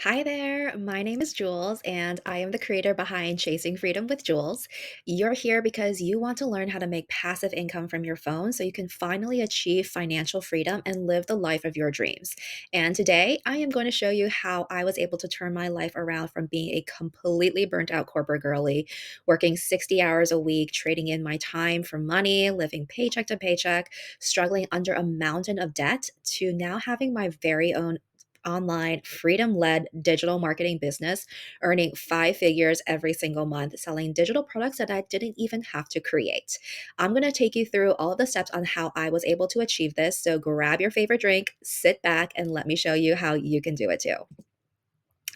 Hi there, my name is Jules, and I am the creator behind Chasing Freedom with Jules. You're here because you want to learn how to make passive income from your phone so you can finally achieve financial freedom and live the life of your dreams. And today, I am going to show you how I was able to turn my life around from being a completely burnt out corporate girly, working 60 hours a week, trading in my time for money, living paycheck to paycheck, struggling under a mountain of debt, to now having my very own online, freedom led digital marketing business, earning five figures every single month, selling digital products that I didn't even have to create. I'm going to take you through all of the steps on how I was able to achieve this. So grab your favorite drink, sit back, and let me show you how you can do it too.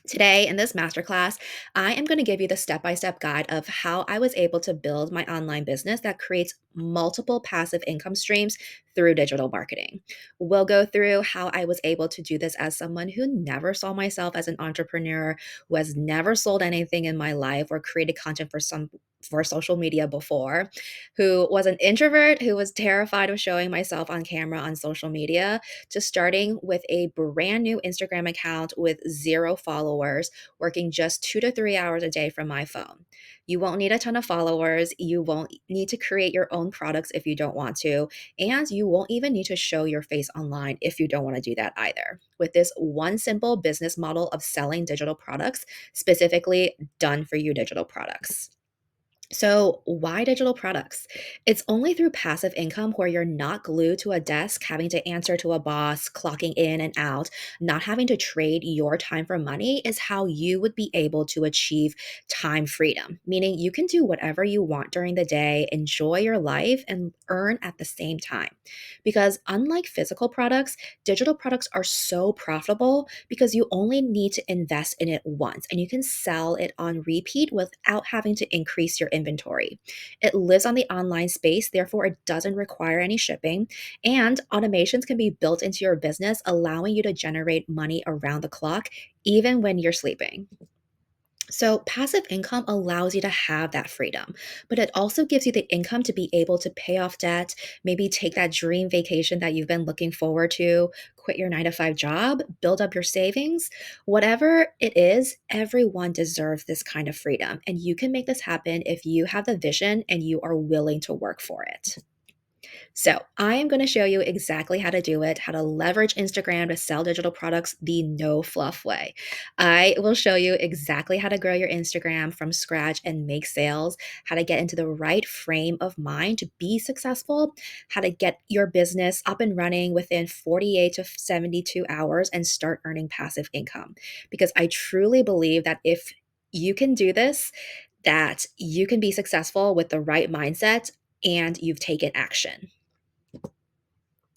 Today, in this masterclass, I am going to give you the step by step guide of how I was able to build my online business that creates multiple passive income streams through digital marketing. We'll go through how I was able to do this as someone who never saw myself as an entrepreneur, who has never sold anything in my life or created content for social media before, who was an introvert who was terrified of showing myself on camera on social media, to starting with a brand new Instagram account with zero followers, working just 2 to 3 hours a day from my phone. You won't need a ton of followers. You won't need to create your own products if you don't want to. And you won't even need to show your face online if you don't want to do that either. With this one simple business model of selling digital products, specifically done for you digital products. So, why digital products? It's only through passive income where you're not glued to a desk, having to answer to a boss, clocking in and out, not having to trade your time for money, is how you would be able to achieve time freedom, meaning you can do whatever you want during the day, enjoy your life, and earn at the same time. Because unlike physical products, digital products are so profitable because you only need to invest in it once and you can sell it on repeat without having to increase your inventory. It lives on the online space, therefore, it doesn't require any shipping, and automations can be built into your business, allowing you to generate money around the clock, even when you're sleeping. So, passive income allows you to have that freedom, but it also gives you the income to be able to pay off debt, maybe take that dream vacation that you've been looking forward to, quit your 9 to 5 job, build up your savings. Whatever it is, everyone deserves this kind of freedom. And you can make this happen if you have the vision and you are willing to work for it. So, I am going to show you exactly how to do it, how to leverage Instagram to sell digital products the no fluff way. I will show you exactly how to grow your Instagram from scratch and make sales, how to get into the right frame of mind to be successful, how to get your business up and running within 48 to 72 hours and start earning passive income. Because I truly believe that if you can do this, that you can be successful with the right mindset and you've taken action.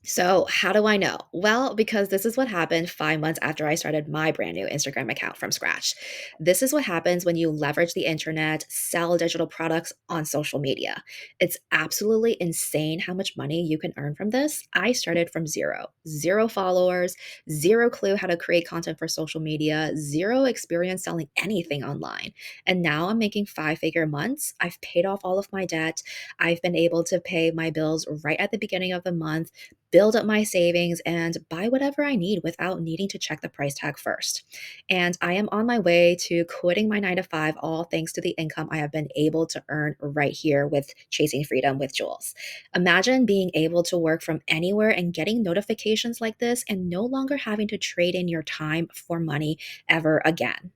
So, how do I know? Well, because this is what happened 5 months after I started my brand new Instagram account from scratch. This is what happens when you leverage the internet, sell digital products on social media. It's absolutely insane how much money you can earn from this. I started from zero followers, zero clue how to create content for social media, zero experience selling anything online. And now I'm making five-figure months. I've paid off all of my debt. I've been able to pay my bills right at the beginning of the month, build up my savings, and buy whatever I need without needing to check the price tag first. And I am on my way to quitting my 9 to 5, all thanks to the income I have been able to earn right here with Chasing Freedom with Jules. Imagine being able to work from anywhere and getting notifications like this and no longer having to trade in your time for money ever again.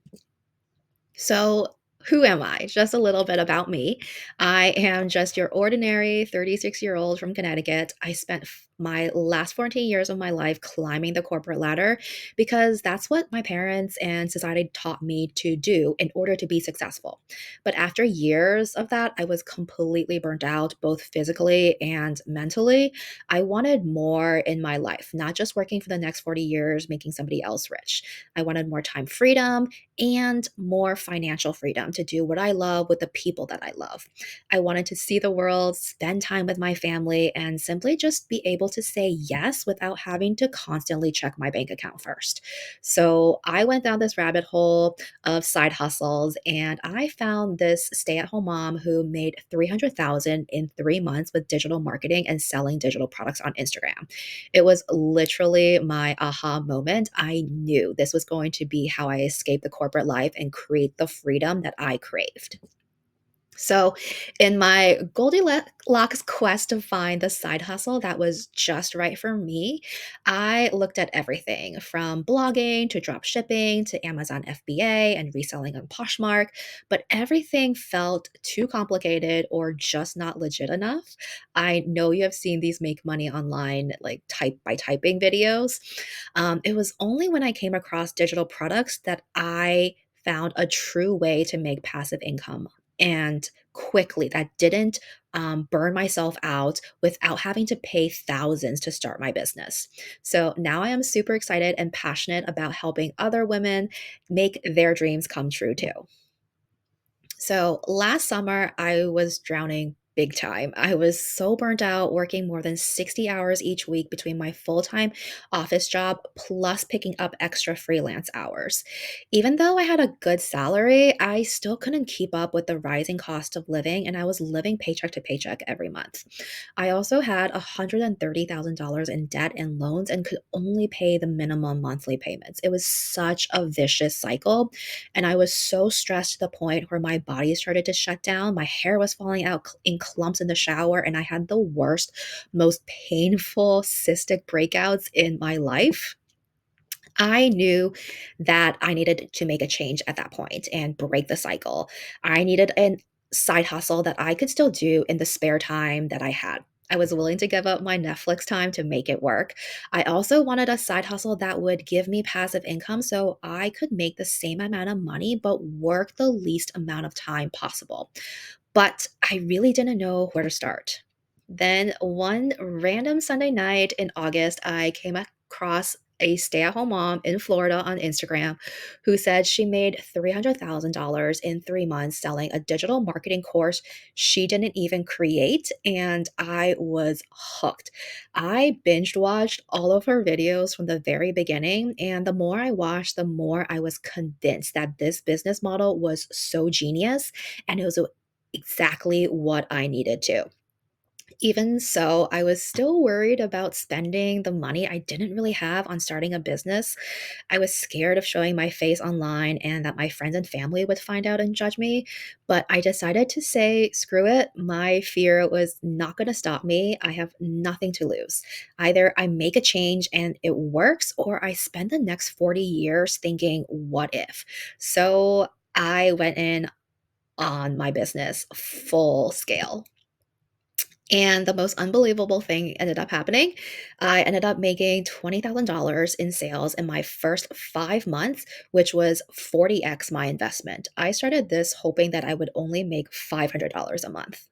So, who am I? Just a little bit about me. I am just your ordinary 36-year-old from Connecticut. I spent my last 14 years of my life climbing the corporate ladder because that's what my parents and society taught me to do in order to be successful. But after years of that, I was completely burnt out, both physically and mentally. I wanted more in my life, not just working for the next 40 years, making somebody else rich. I wanted more time freedom and more financial freedom to do what I love with the people that I love. I wanted to see the world, spend time with my family, and simply just be able to say yes without having to constantly check my bank account first. So I went down this rabbit hole of side hustles, and I found this stay-at-home mom who made 300,000 in 3 months with digital marketing and selling digital products on Instagram. It was literally my aha moment. I knew this was going to be how I escape the corporate life and create the freedom that I craved. So, in my Goldilocks quest to find the side hustle that was just right for me, I looked at everything from blogging to drop shipping to Amazon FBA and reselling on Poshmark, but everything felt too complicated or just not legit enough. I know you have seen these make money online, like type by typing videos. It was only when I came across digital products that I found a true way to make passive income and quickly that didn't burn myself out without having to pay thousands to start my business. So now I am super excited and passionate about helping other women make their dreams come true too. So last summer, I was drowning big time. I was so burnt out, working more than 60 hours each week between my full time office job plus picking up extra freelance hours. Even though I had a good salary, I still couldn't keep up with the rising cost of living, and I was living paycheck to paycheck every month. I also had $130,000 in debt and loans and could only pay the minimum monthly payments. It was such a vicious cycle, and I was so stressed to the point where my body started to shut down. My hair was falling out in clumps in the shower, and I had the worst, most painful cystic breakouts in my life. I knew that I needed to make a change at that point and break the cycle. I needed a side hustle that I could still do in the spare time that I had. I was willing to give up my Netflix time to make it work. I also wanted a side hustle that would give me passive income so I could make the same amount of money but work the least amount of time possible. But I really didn't know where to start. Then one random Sunday night in August, I came across a stay at home mom in Florida on Instagram who said she made $300,000 in 3 months selling a digital marketing course she didn't even create. And I was hooked. I binge watched all of her videos from the very beginning. And the more I watched, the more I was convinced that this business model was so genius and it was exactly what I needed to. Even so, I was still worried about spending the money I didn't really have on starting a business. I was scared of showing my face online and that my friends and family would find out and judge me. But I decided to say, screw it. My fear was not going to stop me. I have nothing to lose. Either I make a change and it works, or I spend the next 40 years thinking, what if? So I went in on my business full scale. And the most unbelievable thing ended up happening. I ended up making $20,000 in sales in my first 5 months, which was 40x my investment. I started this hoping that I would only make $500 a month.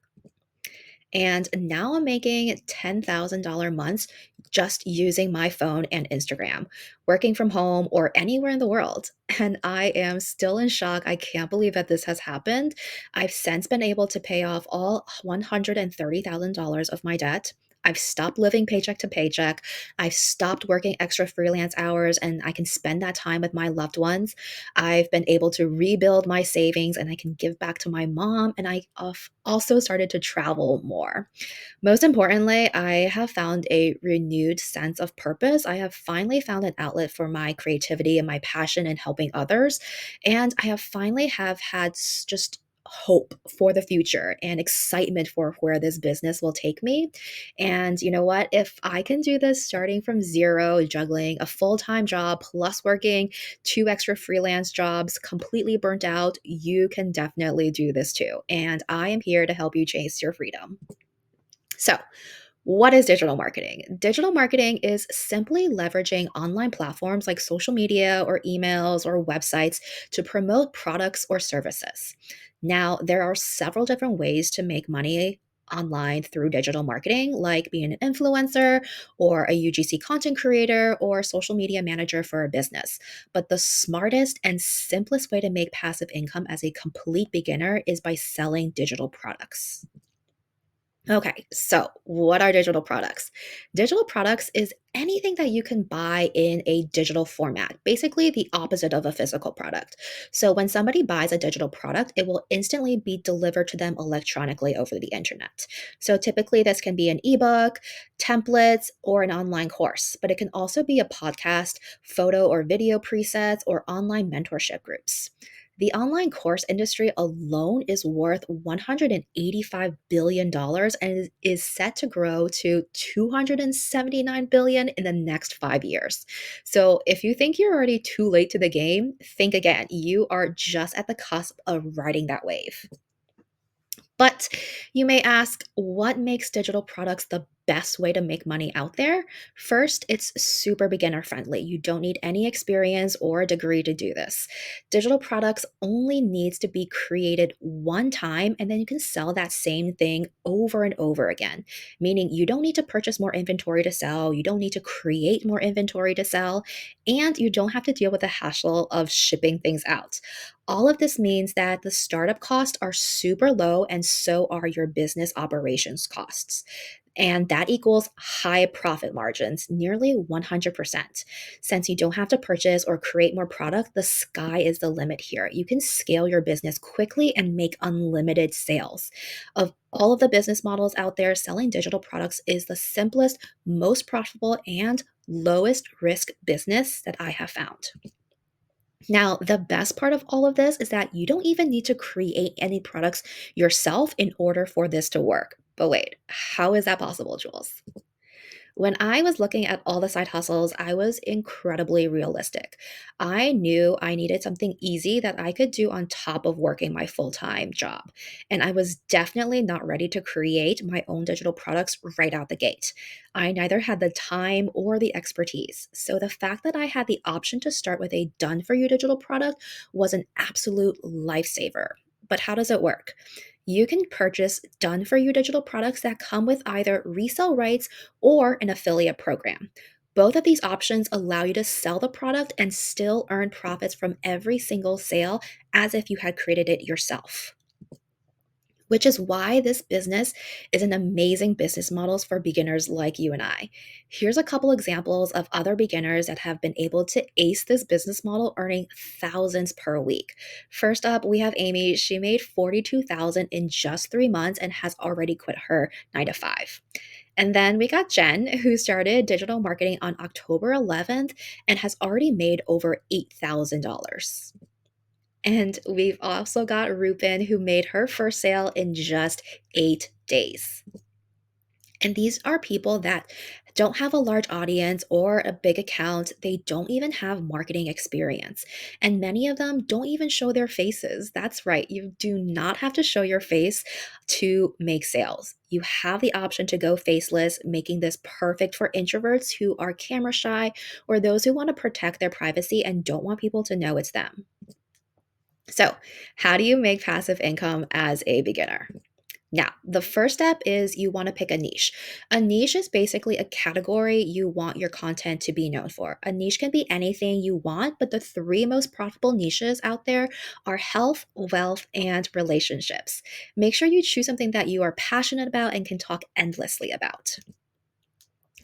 And now I'm making $10,000 months just using my phone and Instagram, working from home or anywhere in the world. And I am still in shock. I can't believe that this has happened. I've since been able to pay off all $130,000 of my debt. I've stopped living paycheck to paycheck. I've stopped working extra freelance hours and I can spend that time with my loved ones. I've been able to rebuild my savings and I can give back to my mom. And also started to travel more. Most importantly, I have found a renewed sense of purpose. I have finally found an outlet for my creativity and my passion in helping others. And I have finally have had just hope for the future and excitement for where this business will take me. And you know what? If I can do this starting from zero, juggling a full-time job plus working two extra freelance jobs, completely burnt out, you can definitely do this too. And I am here to help you chase your freedom. So, what is digital marketing? Digital marketing is simply leveraging online platforms like social media or emails or websites to promote products or services. Now, there are several different ways to make money online through digital marketing, like being an influencer or a UGC content creator or social media manager for a business. But the smartest and simplest way to make passive income as a complete beginner is by selling digital products. Okay, so what are digital products? Digital products is anything that you can buy in a digital format, basically the opposite of a physical product. So when somebody buys a digital product, it will instantly be delivered to them electronically over the internet. So typically, this can be an ebook, templates, or an online course, but it can also be a podcast, photo or video presets, or online mentorship groups. The online course industry alone is worth $185 billion dollars and is set to grow to $279 billion in the next 5 years. So if you think you're already too late to the game, think again. You are just at the cusp of riding that wave. But you may ask, what makes digital products the best way to make money out there? First, it's super beginner friendly. You don't need any experience or a degree to do this. Digital products only needs to be created one time and then you can sell that same thing over and over again. Meaning you don't need to purchase more inventory to sell, you don't need to create more inventory to sell, and you don't have to deal with the hassle of shipping things out. All of this means that the startup costs are super low, and so are your business operations costs. And that equals high profit margins, nearly 100%. Since you don't have to purchase or create more product, the sky is the limit here. You can scale your business quickly and make unlimited sales. Of all of the business models out there, selling digital products is the simplest, most profitable, and lowest risk business that I have found. Now, the best part of all of this is that you don't even need to create any products yourself in order for this to work. But wait, how is that possible, Jules? When I was looking at all the side hustles, I was incredibly realistic. I knew I needed something easy that I could do on top of working my full time job. And I was definitely not ready to create my own digital products right out the gate. I neither had the time or the expertise. So the fact that I had the option to start with a done for you digital product was an absolute lifesaver. But how does it work? You can purchase done for you digital products that come with either resale rights or an affiliate program. Both of these options allow you to sell the product and still earn profits from every single sale as if you had created it yourself. Which is why this business is an amazing business models for beginners like you and I. Here's a couple examples of other beginners that have been able to ace this business model, earning thousands per week. First up, we have Amy. She made 42,000 in just 3 months and has already quit her 9 to 5. And then we got Jen, who started digital marketing on October 11th and has already made over $8,000. And we've also got Rupin, who made her first sale in just 8 days. And these are people that don't have a large audience or a big account. They don't even have marketing experience. And many of them don't even show their faces. That's right. You do not have to show your face to make sales. You have the option to go faceless, making this perfect for introverts who are camera shy or those who want to protect their privacy and don't want people to know it's them. So, how do you make passive income as a beginner? Now, the first step is you want to pick a niche. A niche is basically a category you want your content to be known for. A niche can be anything you want, but the three most profitable niches out there are health, wealth, and relationships. Make sure you choose something that you are passionate about and can talk endlessly about.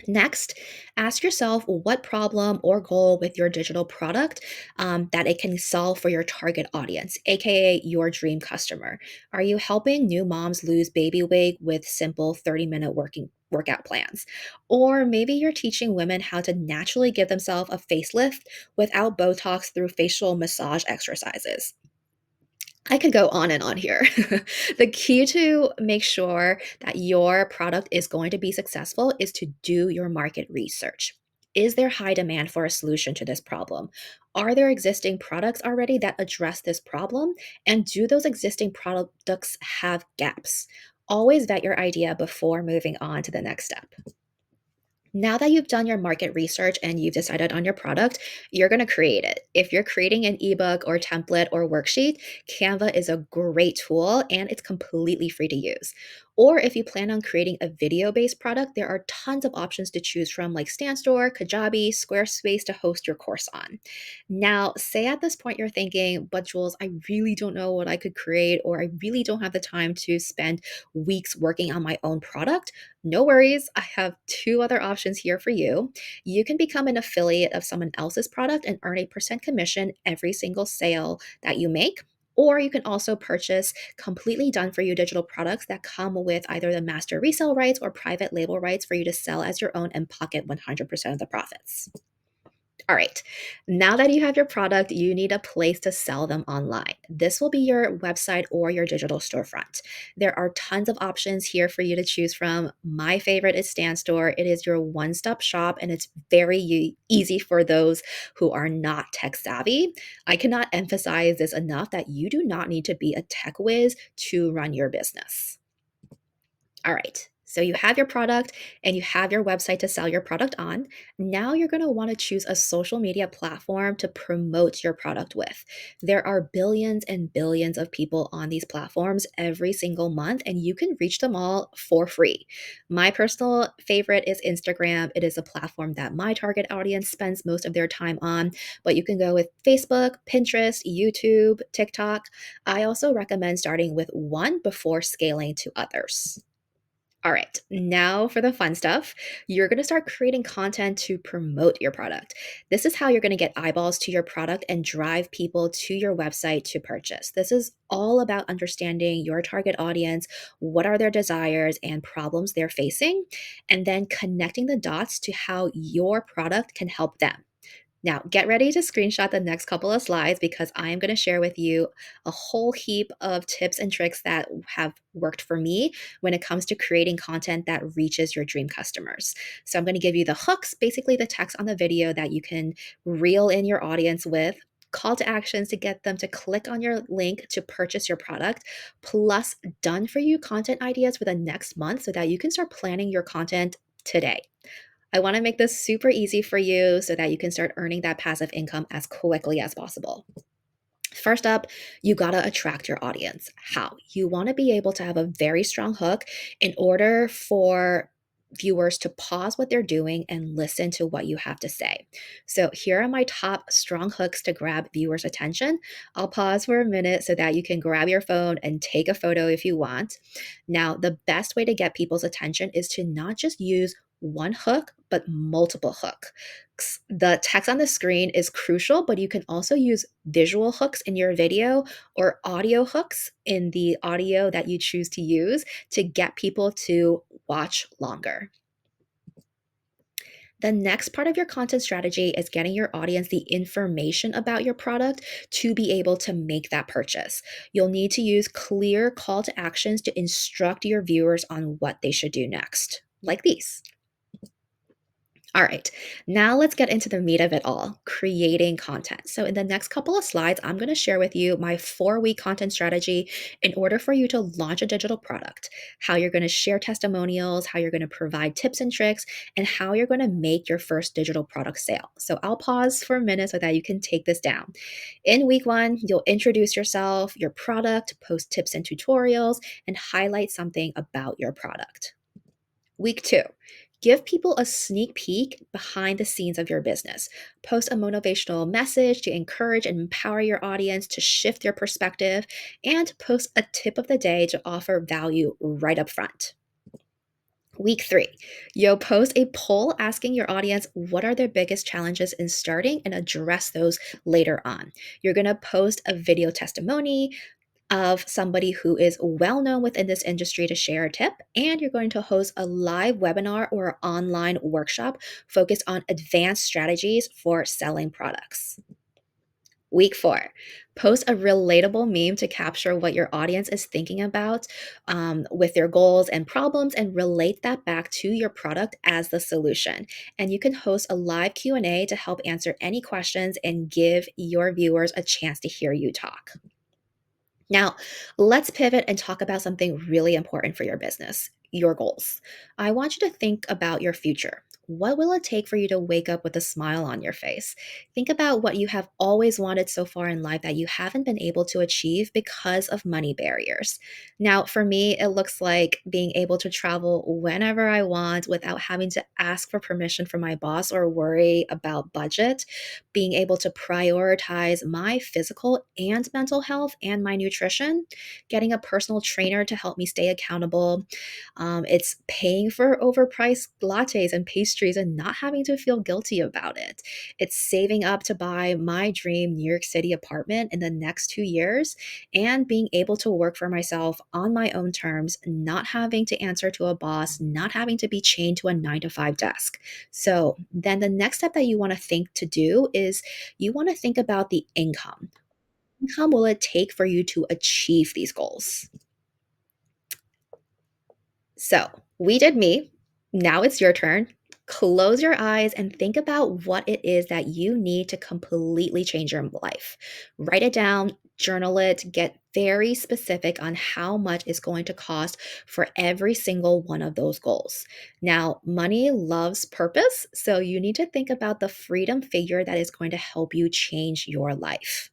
Next, ask yourself what problem or goal with your digital product that it can solve for your target audience, aka your dream customer. Are you helping new moms lose baby weight with simple 30-minute working workout plans? Or maybe you're teaching women how to naturally give themselves a facelift without Botox through facial massage exercises. I could go on and on here. The key to make sure that your product is going to be successful is to do your market research. Is there high demand for a solution to this problem? Are there existing products already that address this problem? And do those existing products have gaps? Always vet your idea before moving on to the next step. Now that you've done your market research and you've decided on your product, you're going to create it. If you're creating an ebook or template or worksheet, Canva is a great tool and it's completely free to use. Or if you plan on creating a video based product, there are tons of options to choose from, like Standstore, Kajabi, Squarespace to host your course on. Now, say at this point you're thinking, but Jules, I really don't know what I could create, or I really don't have the time to spend weeks working on my own product. No worries. I have two other options here for you. You can become an affiliate of someone else's product and earn a percent commission every single sale that you make. Or you can also purchase completely done for you digital products that come with either the master resale rights or private label rights for you to sell as your own and pocket 100% of the profits. All right. Now that you have your product, you need a place to sell them online. This will be your website or your digital storefront. There are tons of options here for you to choose from. My favorite is Standstore. It is your one stop shop and it's very easy for those who are not tech savvy. I cannot emphasize this enough that you do not need to be a tech whiz to run your business. All right. So you have your product and you have your website to sell your product on. Now you're going to want to choose a social media platform to promote your product with. There are billions and billions of people on these platforms every single month, and you can reach them all for free. My personal favorite is Instagram. It is a platform that my target audience spends most of their time on, but you can go with Facebook, Pinterest, YouTube, TikTok. I also recommend starting with one before scaling to others. All right, now for the fun stuff. You're going to start creating content to promote your product. This is how you're going to get eyeballs to your product and drive people to your website to purchase. This is all about understanding your target audience, what are their desires and problems they're facing, and then connecting the dots to how your product can help them. Now, get ready to screenshot the next couple of slides because I am going to share with you a whole heap of tips and tricks that have worked for me when it comes to creating content that reaches your dream customers. So, I'm going to give you the hooks, basically the text on the video that you can reel in your audience with. Call to actions to get them to click on your link to purchase your product, plus done for you content ideas for the next month so that you can start planning your content today. I want to make this super easy for you so that you can start earning that passive income as quickly as possible. First up, you got to attract your audience. How? You want to be able to have a very strong hook in order for viewers to pause what they're doing and listen to what you have to say. So, here are my top strong hooks to grab viewers' attention. I'll pause for a minute so that you can grab your phone and take a photo if you want. Now, the best way to get people's attention is to not just use one hook, but multiple hooks. The text on the screen is crucial, but you can also use visual hooks in your video or audio hooks in the audio that you choose to use to get people to watch longer. The next part of your content strategy is getting your audience the information about your product to be able to make that purchase. You'll need to use clear call to actions to instruct your viewers on what they should do next, like these. All right, now let's get into the meat of it all, creating content. So, in the next couple of slides, I'm going to share with you my 4-week content strategy in order for you to launch a digital product, how you're going to share testimonials, how you're going to provide tips and tricks, and how you're going to make your first digital product sale. So, I'll pause for a minute so that you can take this down. In week 1, you'll introduce yourself, your product, post tips and tutorials, and highlight something about your product. Week 2, give people a sneak peek behind the scenes of your business. Post a motivational message to encourage and empower your audience to shift their perspective, and post a tip of the day to offer value right up front. Week 3, you'll post a poll asking your audience what are their biggest challenges in starting and address those later on. You're going to post a video testimony of somebody who is well known within this industry to share a tip, and you're going to host a live webinar or online workshop focused on advanced strategies for selling products. Week 4, post a relatable meme to capture what your audience is thinking about with their goals and problems and relate that back to your product as the solution. And you can host a live Q&A to help answer any questions and give your viewers a chance to hear you talk. Now, let's pivot and talk about something really important for your business, your goals. I want you to think about your future. what will it take for you to wake up with a smile on your face? Think about what you have always wanted so far in life that you haven't been able to achieve because of money barriers. Now, for me, it looks like being able to travel whenever I want without having to ask for permission from my boss or worry about budget, being able to prioritize my physical and mental health and my nutrition, getting a personal trainer to help me stay accountable. It's paying for overpriced lattes and pastries and not having to feel guilty about it. It's saving up to buy my dream New York City apartment in the next 2 years and being able to work for myself on my own terms, not having to answer to a boss, not having to be chained to a 9 to 5 desk. So, then the next step that you want to think to do is you want to think about the income. Income will it take for you to achieve these goals? So we did me. Now it's your turn. Close your eyes and think about what it is that you need to completely change your life. Write it down, journal it, get very specific on how much it's going to cost for every single one of those goals. Now, money loves purpose, so you need to think about the freedom figure that is going to help you change your life.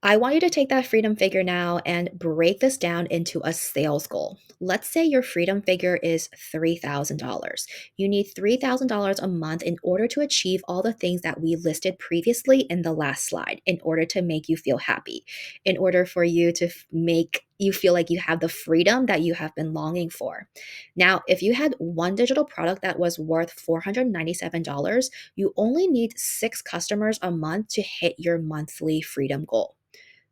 I want you to take that freedom figure now and break this down into a sales goal. Let's say your freedom figure is $3,000. You need $3,000 a month in order to achieve all the things that we listed previously in the last slide, in order to make you feel happy, in order for you to make you feel like you have the freedom that you have been longing for. Now, if you had one digital product that was worth $497, you only need 6 customers a month to hit your monthly freedom goal.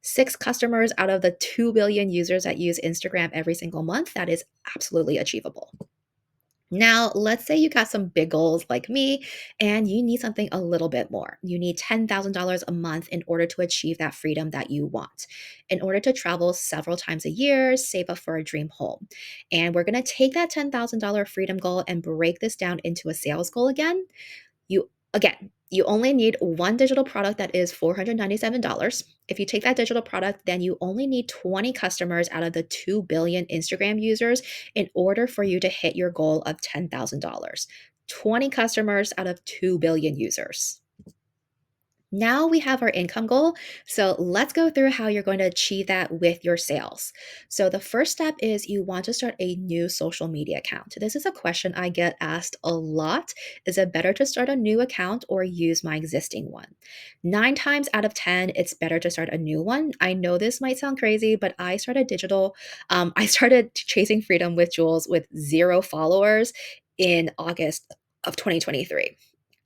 6 customers out of the 2 billion users that use Instagram every single month, that is absolutely achievable. Now, let's say you got some big goals like me and you need something a little bit more. You need $10,000 a month in order to achieve that freedom that you want, in order to travel several times a year, save up for a dream home. And we're going to take that $10,000 freedom goal and break this down into a sales goal again. You only need one digital product that is $497. If you take that digital product, then you only need 20 customers out of the 2 billion Instagram users in order for you to hit your goal of $10,000. 20 customers out of 2 billion users. Now we have our income goal. So let's go through how you're going to achieve that with your sales. So the first step is you want to start a new social media account. This is a question I get asked a lot. Is it better to start a new account or use my existing one? 9 times out of 10, it's better to start a new one. I know this might sound crazy, but I started Chasing Freedom with Jules with 0 followers in August of 2023.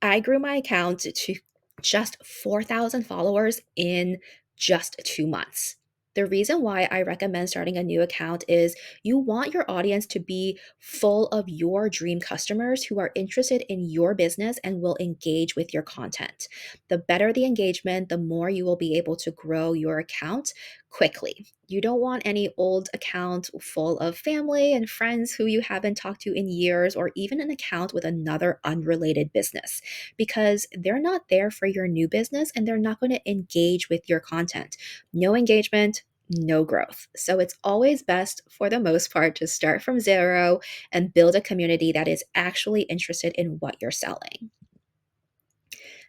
I grew my account to just 4,000 followers in just 2 months. The reason why I recommend starting a new account is you want your audience to be full of your dream customers who are interested in your business and will engage with your content. The better the engagement, the more you will be able to grow your account quickly. You don't want any old account full of family and friends who you haven't talked to in years, or even an account with another unrelated business, because they're not there for your new business and they're not going to engage with your content. No engagement, no growth. So it's always best, for the most part, to start from zero and build a community that is actually interested in what you're selling.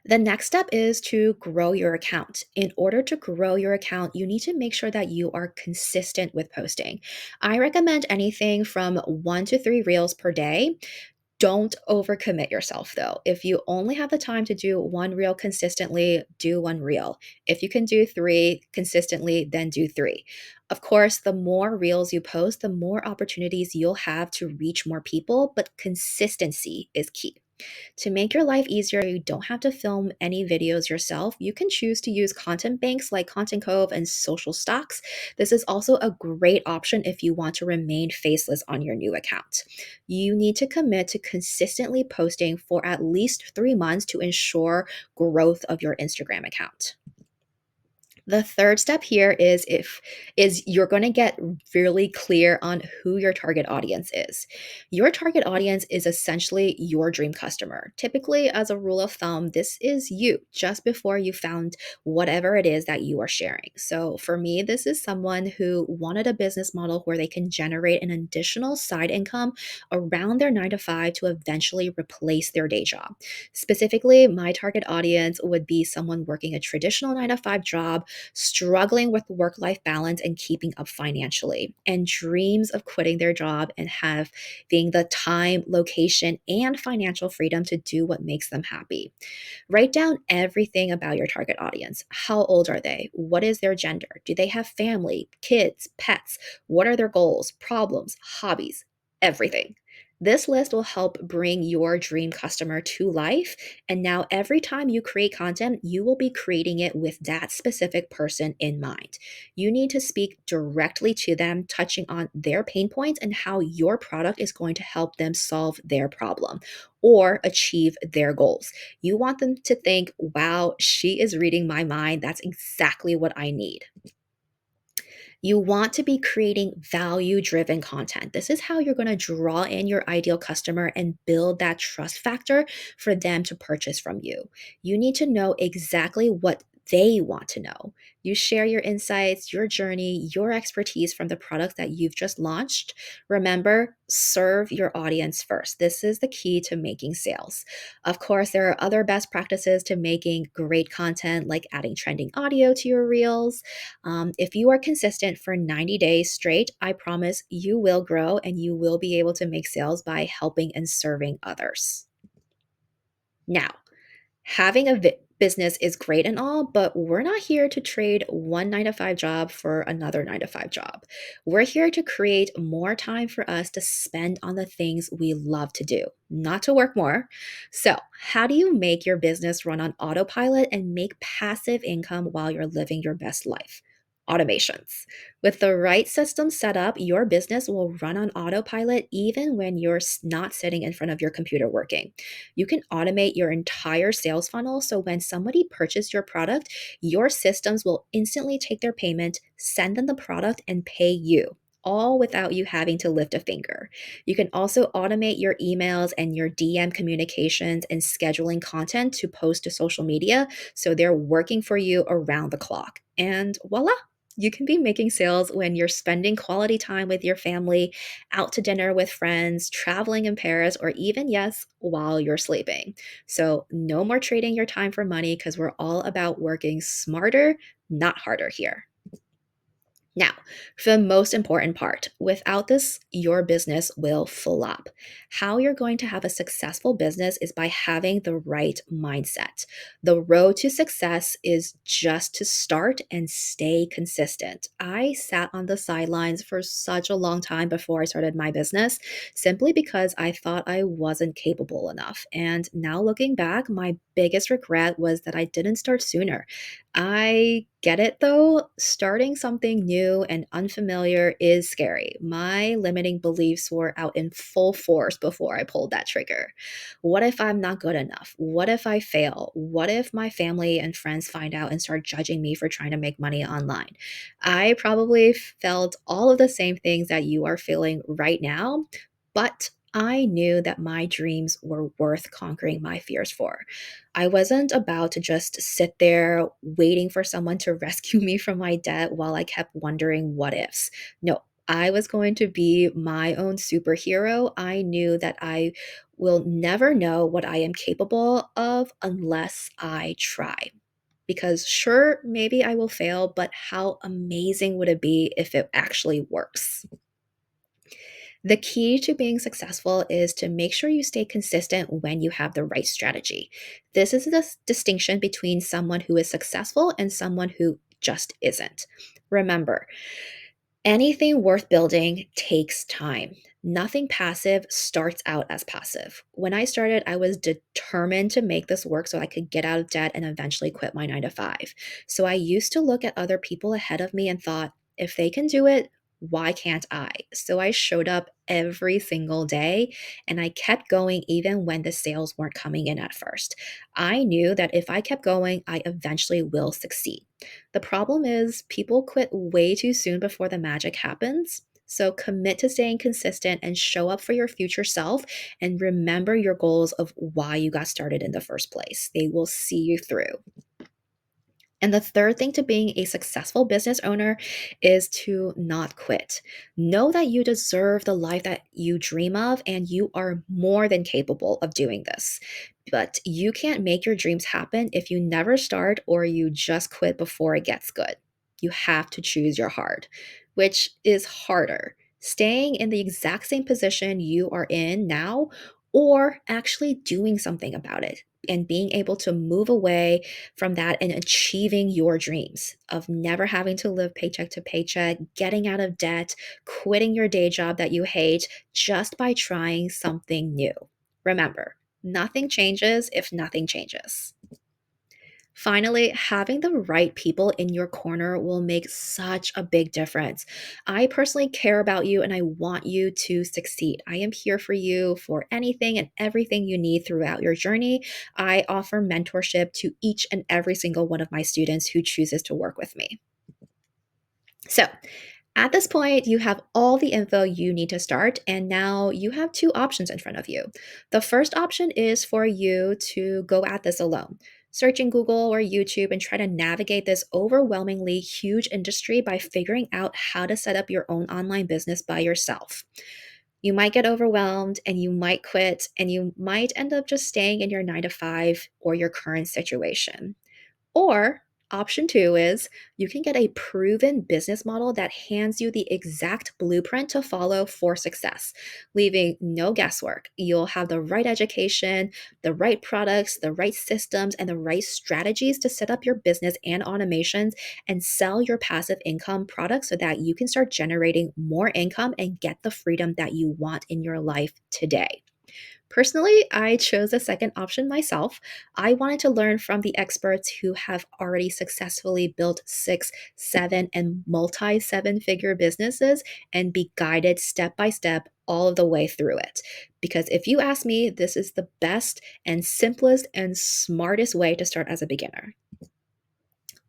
The next step is to grow your account. In order to grow your account, you need to make sure that you are consistent with posting. I recommend anything from 1 to 3 reels per day. Don't overcommit yourself though. If you only have the time to do one reel consistently, do one reel. If you can do 3 consistently, then do 3. Of course, the more reels you post, the more opportunities you'll have to reach more people, but consistency is key. To make your life easier, you don't have to film any videos yourself. You can choose to use content banks like Content Cove and Social Stocks. This is also a great option if you want to remain faceless on your new account. You need to commit to consistently posting for at least 3 months to ensure growth of your Instagram account. The third step here is you're going to get really clear on who your target audience is. Your target audience is essentially your dream customer. Typically, as a rule of thumb, this is you just before you found whatever it is that you are sharing. So for me, this is someone who wanted a business model where they can generate an additional side income around their 9 to 5 to eventually replace their day job. Specifically, my target audience would be someone working a traditional 9 to 5 job, struggling with work life balance and keeping up financially, and dreams of quitting their job and having the time, location, and financial freedom to do what makes them happy. Write down everything about your target audience. How old are they? What is their gender? Do they have family, kids, pets? What are their goals, problems, hobbies? Everything. This list will help bring your dream customer to life. And now, every time you create content, you will be creating it with that specific person in mind. You need to speak directly to them, touching on their pain points and how your product is going to help them solve their problem or achieve their goals. You want them to think, wow, she is reading my mind. That's exactly what I need. You want to be creating value driven content. This is how you're going to draw in your ideal customer and build that trust factor for them to purchase from you. You need to know exactly what they want to know. You share your insights, your journey, your expertise from the products that you've just launched. Remember, serve your audience first. This is the key to making sales. Of course, there are other best practices to making great content, like adding trending audio to your reels. If you are consistent for 90 days straight, I promise you will grow and you will be able to make sales by helping and serving others. Now, having a business is great and all, but we're not here to trade one 9 to 5 job for another 9 to 5 job. We're here to create more time for us to spend on the things we love to do, not to work more. So, how do you make your business run on autopilot and make passive income while you're living your best life? Automations. With the right system set up, your business will run on autopilot even when you're not sitting in front of your computer working. You can automate your entire sales funnel so when somebody purchases your product, your systems will instantly take their payment, send them the product, and pay you. All without you having to lift a finger. You can also automate your emails and your DM communications and scheduling content to post to social media so they're working for you around the clock. And voila, you can be making sales when you're spending quality time with your family, out to dinner with friends, traveling in Paris, or even, yes, while you're sleeping. So, no more trading your time for money because we're all about working smarter, not harder here. Now, for the most important part, without this, your business will flop. How you're going to have a successful business is by having the right mindset. The road to success is just to start and stay consistent. I sat on the sidelines for such a long time before I started my business simply because I thought I wasn't capable enough. And now looking back, my biggest regret was that I didn't start sooner. I get it though. Starting something new and unfamiliar is scary. My limiting beliefs were out in full force before I pulled that trigger. What if I'm not good enough? What if I fail? What if my family and friends find out and start judging me for trying to make money online? I probably felt all of the same things that you are feeling right now, but I knew that my dreams were worth conquering my fears for. I wasn't about to just sit there waiting for someone to rescue me from my debt while I kept wondering what ifs. No, I was going to be my own superhero. I knew that I will never know what I am capable of unless I try. Because sure, maybe I will fail, but how amazing would it be if it actually works? The key to being successful is to make sure you stay consistent when you have the right strategy. This is the distinction between someone who is successful and someone who just isn't. Remember, anything worth building takes time. Nothing passive starts out as passive. When I started, I was determined to make this work so I could get out of debt and eventually quit my 9 to 5. So I used to look at other people ahead of me and thought, if they can do it, Why can't I? So I showed up every single day and I kept going even when the sales weren't coming in at first. I knew that if I kept going, I eventually will succeed. The problem is people quit way too soon before the magic happens. So commit to staying consistent and show up for your future self and remember your goals of why you got started in the first place. They will see you through. And the third thing to being a successful business owner is to not quit. Know that you deserve the life that you dream of, and you are more than capable of doing this. But you can't make your dreams happen if you never start or you just quit before it gets good. You have to choose your heart, which is harder. Staying in the exact same position you are in now, or actually doing something about it and being able to move away from that and achieving your dreams of never having to live paycheck to paycheck, getting out of debt, quitting your day job that you hate just by trying something new. Remember, nothing changes if nothing changes. Finally, having the right people in your corner will make such a big difference. I personally care about you and I want you to succeed. I am here for you for anything and everything you need throughout your journey. I offer mentorship to each and every single one of my students who chooses to work with me. So, at this point, you have all the info you need to start, and now you have two options in front of you. The first option is for you to go at this alone. Search in Google or YouTube and try to navigate this overwhelmingly huge industry by figuring out how to set up your own online business by yourself. You might get overwhelmed and you might quit, and you might end up just staying in your 9 to 5 or your current situation. Or option two is you can get a proven business model that hands you the exact blueprint to follow for success, leaving no guesswork. You'll have the right education, the right products, the right systems, and the right strategies to set up your business and automations and sell your passive income products so that you can start generating more income and get the freedom that you want in your life today. Personally, I chose the second option myself. I wanted to learn from the experts who have already successfully built 6, 7, and multi 7 figure businesses and be guided step by step all of the way through it. Because if you ask me, this is the best and simplest and smartest way to start as a beginner.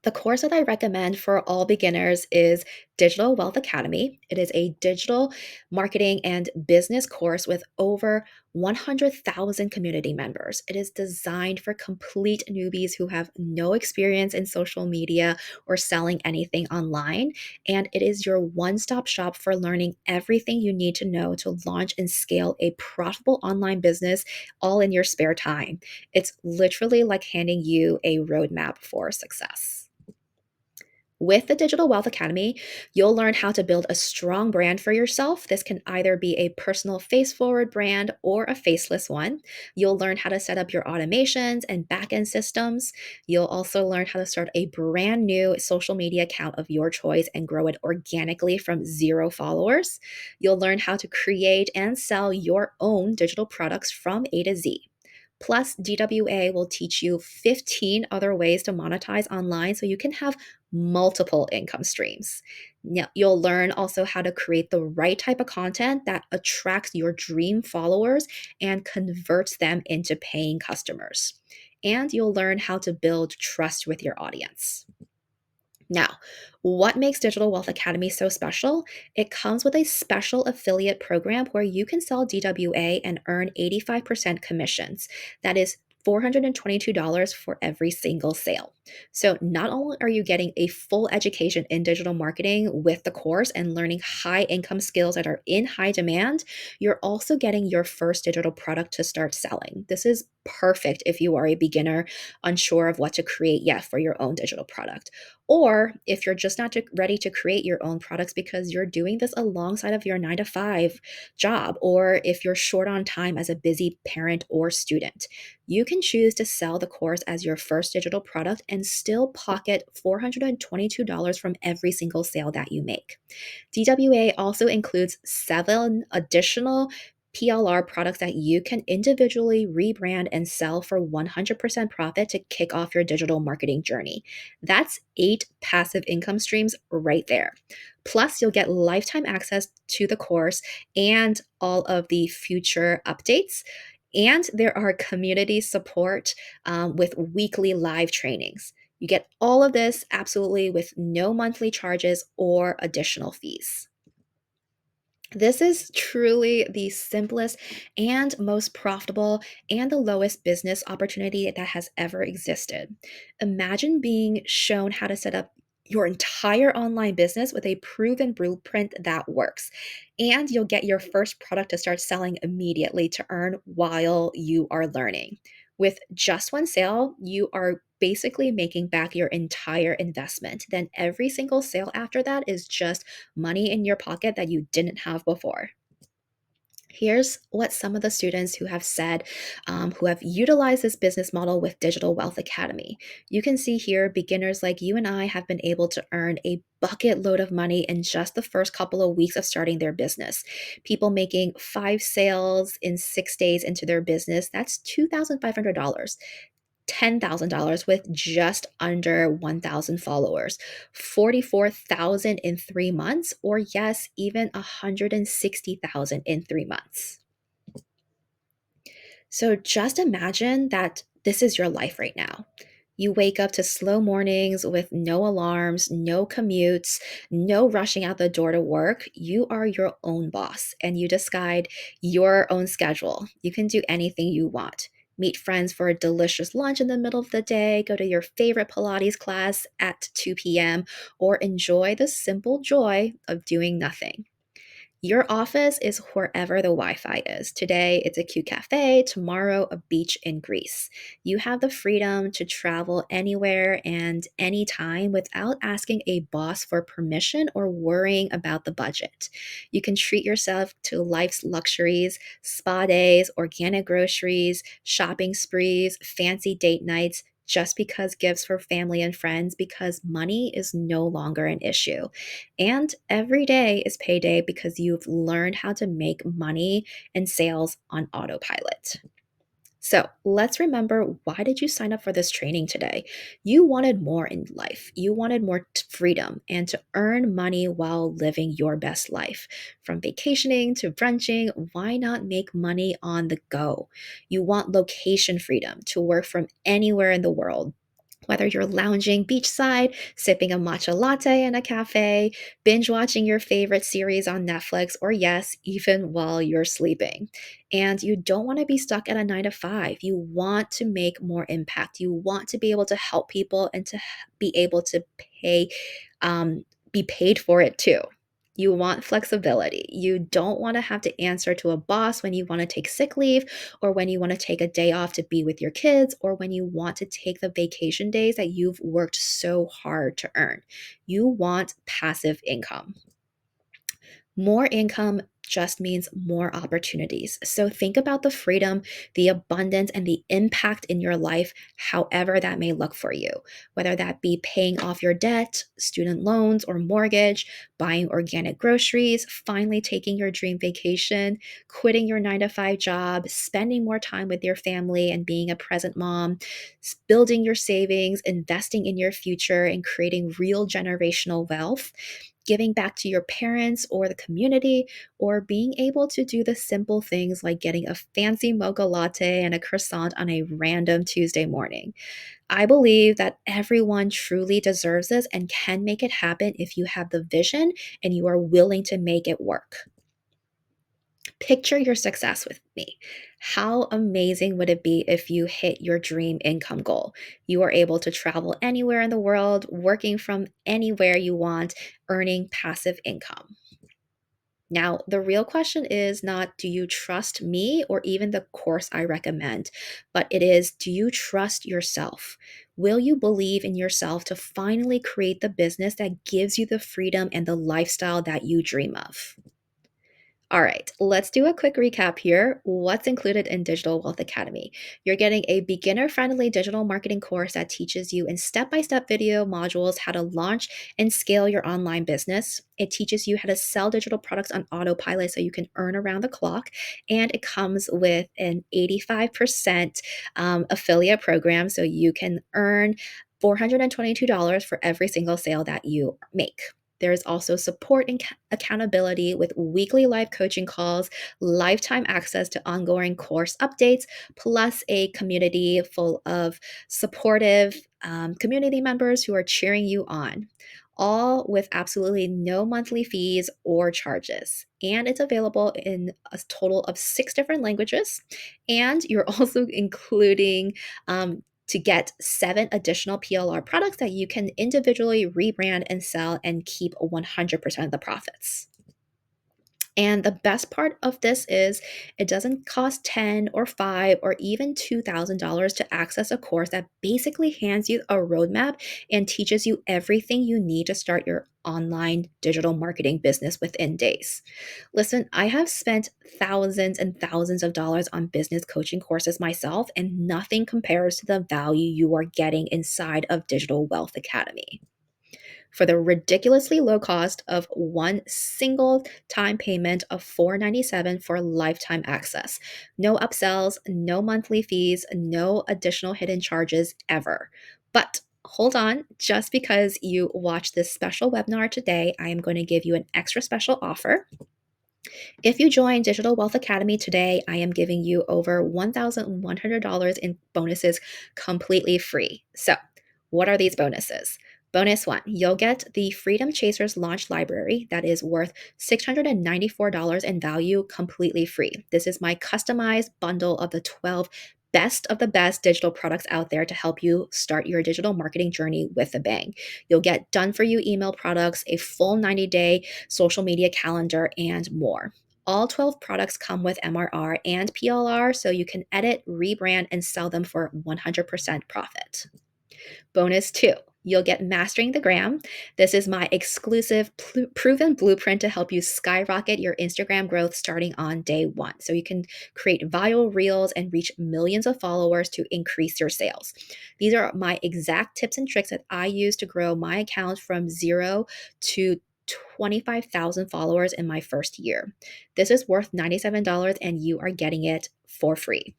The course that I recommend for all beginners is Digital Wealth Academy. It is a digital marketing and business course with over 100,000 community members. It is designed for complete newbies who have no experience in social media or selling anything online. And it is your one stop shop for learning everything you need to know to launch and scale a profitable online business all in your spare time. It's literally like handing you a roadmap for success. With the Digital Wealth Academy, you'll learn how to build a strong brand for yourself. This can either be a personal face forward brand or a faceless one. You'll learn how to set up your automations and backend systems. You'll also learn how to start a brand new social media account of your choice and grow it organically from 0 followers. You'll learn how to create and sell your own digital products from A to Z. Plus, DWA will teach you 15 other ways to monetize online so you can have multiple income streams. Now, you'll learn also how to create the right type of content that attracts your dream followers and converts them into paying customers. And you'll learn how to build trust with your audience. Now, what makes Digital Wealth Academy so special? It comes with a special affiliate program where you can sell DWA and earn 85% commissions. That is $422 for every single sale. So, not only are you getting a full education in digital marketing with the course and learning high income skills that are in high demand, you're also getting your first digital product to start selling. This is perfect if you are a beginner unsure of what to create yet for your own digital product. Or if you're just not ready to create your own products because you're doing this alongside of your 9 to 5 job, or if you're short on time as a busy parent or student, you can choose to sell the course as your first digital product and still pocket $422 from every single sale that you make. DWA also includes 7 additional PLR products that you can individually rebrand and sell for 100% profit to kick off your digital marketing journey. That's 8 passive income streams right there. Plus, you'll get lifetime access to the course and all of the future updates. And there are community support with weekly live trainings. You get all of this absolutely with no monthly charges or additional fees. This is truly the simplest and most profitable and the lowest business opportunity that has ever existed. Imagine being shown how to set up your entire online business with a proven blueprint that works. And you'll get your first product to start selling immediately to earn while you are learning. With just one sale, you are basically making back your entire investment. Then every single sale after that is just money in your pocket that you didn't have before. Here's what some of the students who have said, who have utilized this business model with Digital Wealth Academy. You can see here, beginners like you and I have been able to earn a bucket load of money in just the first couple of weeks of starting their business. People making 5 sales in 6 days into their business, that's $2,500. $10,000 with just under 1,000 followers, 44,000 in 3 months, or yes, even 160,000 in 3 months. So just imagine that this is your life right now. You wake up to slow mornings with no alarms, no commutes, no rushing out the door to work. You are your own boss and you decide your own schedule. You can do anything you want. Meet friends for a delicious lunch in the middle of the day, go to your favorite Pilates class at 2 p.m., or enjoy the simple joy of doing nothing. Your office is wherever the Wi Fi is. Today, it's a cute cafe. Tomorrow, a beach in Greece. You have the freedom to travel anywhere and anytime without asking a boss for permission or worrying about the budget. You can treat yourself to life's luxuries, spa days, organic groceries, shopping sprees, fancy date nights. Just because gifts for family and friends, because money is no longer an issue. And every day is payday because you've learned how to make money and sales on autopilot. So let's remember, why did you sign up for this training today? You wanted more in life. You wanted more freedom and to earn money while living your best life. From vacationing to brunching, why not make money on the go? You want location freedom to work from anywhere in the world, whether you're lounging beachside, sipping a matcha latte in a cafe, binge watching your favorite series on Netflix, or yes, even while you're sleeping. And you don't want to be stuck at a 9 to 5. You want to make more impact. You want to be able to help people and to be able to pay, be paid for it too. You want flexibility. You don't want to have to answer to a boss when you want to take sick leave, or when you want to take a day off to be with your kids, or when you want to take the vacation days that you've worked so hard to earn. You want passive income. More income just means more opportunities. So think about the freedom, the abundance, and the impact in your life, however that may look for you. Whether that be paying off your debt, student loans, or mortgage, buying organic groceries, finally taking your dream vacation, quitting your 9 to 5 job, spending more time with your family and being a present mom, building your savings, investing in your future, and creating real generational wealth, giving back to your parents or the community, or being able to do the simple things like getting a fancy mocha latte and a croissant on a random Tuesday morning. I believe that everyone truly deserves this and can make it happen if you have the vision and you are willing to make it work. Picture your success with me. How amazing would it be if you hit your dream income goal? You are able to travel anywhere in the world, working from anywhere you want, earning passive income. Now, the real question is not, do you trust me or even the course I recommend, but it is, do you trust yourself? Will you believe in yourself to finally create the business that gives you the freedom and the lifestyle that you dream of? All right, let's do a quick recap here. What's included in Digital Wealth Academy? You're getting a beginner friendly digital marketing course that teaches you in step by step video modules how to launch and scale your online business. It teaches you how to sell digital products on autopilot so you can earn around the clock. And it comes with an 85% affiliate program so you can earn $422 for every single sale that you make. There's also support and accountability with weekly live coaching calls, lifetime access to ongoing course updates, plus a community full of supportive community members who are cheering you on, all with absolutely no monthly fees or charges. And it's available in a total of 6 different languages. And you're also including to get 7 additional PLR products that you can individually rebrand and sell and keep 100% of the profits. And the best part of this is it doesn't cost 10 or 5 or even $2,000 to access a course that basically hands you a roadmap and teaches you everything you need to start your online digital marketing business within days. Listen, I have spent thousands and thousands of dollars on business coaching courses myself, and nothing compares to the value you are getting inside of Digital Wealth Academy. For the ridiculously low cost of one single time payment of $497 for lifetime access. No upsells, no monthly fees, no additional hidden charges ever. But hold on, just because you watch this special webinar today, I am going to give you an extra special offer. If you join Digital Wealth Academy today, I am giving you over $1,100 in bonuses completely free. So, what are these bonuses? Bonus one, you'll get the Freedom Chasers Launch Library that is worth $694 in value completely free. This is my customized bundle of the 12 best of the best digital products out there to help you start your digital marketing journey with a bang. You'll get done for you email products, a full 90-day social media calendar, and more. All 12 products come with MRR and PLR, so you can edit, rebrand, and sell them for 100% profit. Bonus two, you'll get Mastering the Gram. This is my exclusive proven blueprint to help you skyrocket your Instagram growth starting on day one. So you can create viral reels and reach millions of followers to increase your sales. These are my exact tips and tricks that I use to grow my account from 0 to 25,000 followers in my first year. This is worth $97 and you are getting it for free.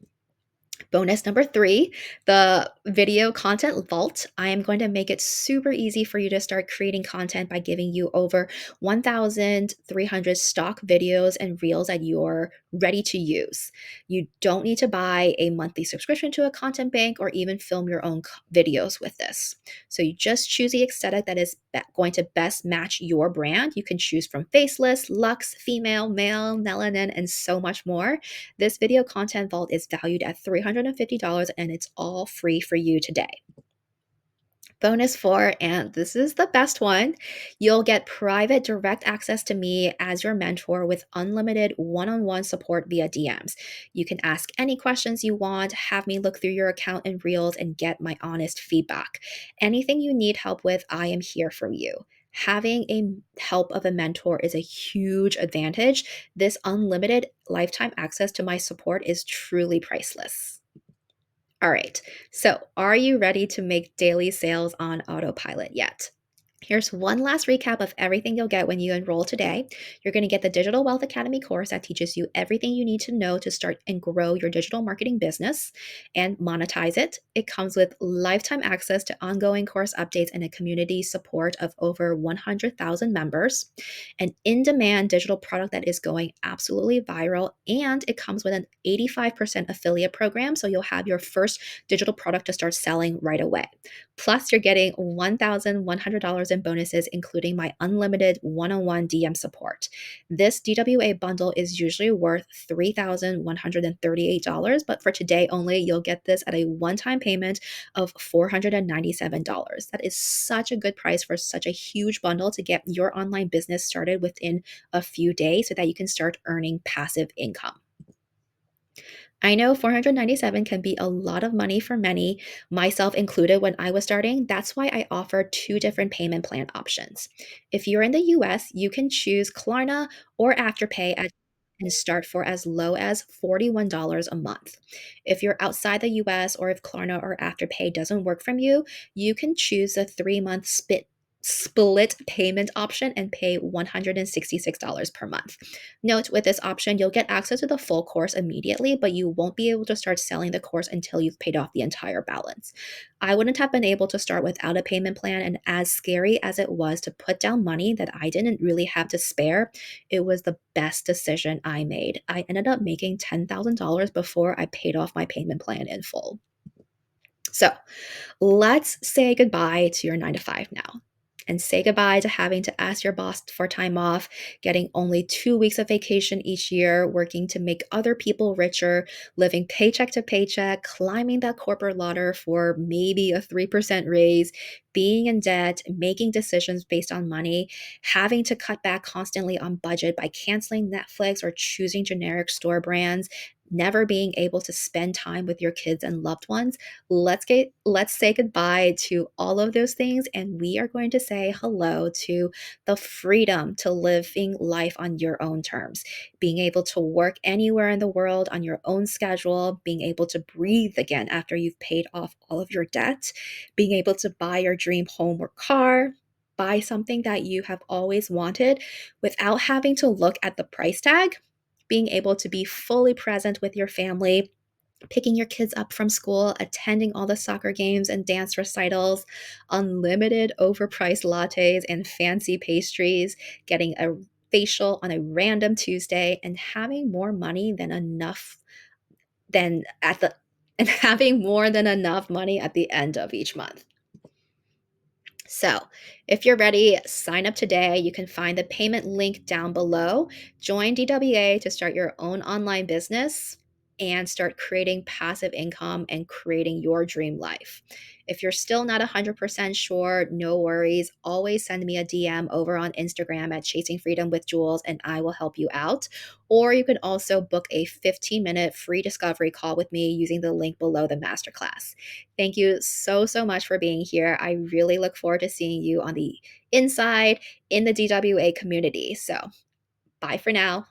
Bonus number three, the video content vault. I am going to make it super easy for you to start creating content by giving you over 1,300 stock videos and reels that you're ready to use. You don't need to buy a monthly subscription to a content bank or even film your own videos with this. So you just choose the aesthetic that is going to best match your brand. You can choose from faceless, luxe, female, male, melanin, and so much more. This video content vault is valued at $350 and it's all free for you today. Bonus four, and this is the best one, you'll get private direct access to me as your mentor with unlimited one-on-one support via DMs. You can ask any questions you want, have me look through your account and reels, and get my honest feedback. Anything you need help with, I am here for you. Having a help of a mentor is a huge advantage. This unlimited lifetime access to my support is truly priceless. All right, so are you ready to make daily sales on autopilot yet? Here's one last recap of everything you'll get when you enroll today. You're going to get the Digital Wealth Academy course that teaches you everything you need to know to start and grow your digital marketing business and monetize it. It comes with lifetime access to ongoing course updates and a community support of over 100,000 members, an in-demand digital product that is going absolutely viral, and it comes with an 85% affiliate program, so you'll have your first digital product to start selling right away. Plus, you're getting $1,100 in bonuses, including my unlimited one-on-one DM support. This DWA bundle is usually worth $3,138, but for today only, you'll get this at a one-time payment of $497. That is such a good price for such a huge bundle to get your online business started within a few days so that you can start earning passive income. I know 497 can be a lot of money for many, myself included when I was starting. That's why I offer 2 different payment plan options. If you're in the US, you can choose Klarna or Afterpay and start for as low as $41 a month. If you're outside the US or if Klarna or Afterpay doesn't work from you, you can choose a 3-month split payment option and pay $166 per month. Note, with this option, you'll get access to the full course immediately, but you won't be able to start selling the course until you've paid off the entire balance. I wouldn't have been able to start without a payment plan, and as scary as it was to put down money that I didn't really have to spare, it was the best decision I made. I ended up making $10,000 before I paid off my payment plan in full. So, let's say goodbye to your 9 to 5 now and say goodbye to having to ask your boss for time off, getting only 2 weeks of vacation each year, working to make other people richer, living paycheck to paycheck, climbing that corporate ladder for maybe a 3% raise, being in debt, making decisions based on money, having to cut back constantly on budget by canceling Netflix or choosing generic store brands, never being able to spend time with your kids and loved ones. Let's say goodbye to all of those things, and we are going to say hello to the freedom to living life on your own terms, being able to work anywhere in the world on your own schedule, being able to breathe again after you've paid off all of your debt, being able to buy your dream home or car, buy something that you have always wanted without having to look at the price tag, being able to be fully present with your family, picking your kids up from school, attending all the soccer games and dance recitals, unlimited overpriced lattes and fancy pastries, getting a facial on a random Tuesday, and having more money than enough than at the and having more than enough money at the end of each month. So, if you're ready, sign up today. You can find the payment link down below. Join DWA to start your own online business and start creating passive income and creating your dream life. If you're still not 100% sure, no worries. Always send me a DM over on Instagram at Chasing Freedom with Jules, and I will help you out. Or you can also book a 15-minute free discovery call with me using the link below the masterclass. Thank you so, so much for being here. I really look forward to seeing you on the inside in the DWA community. So, bye for now.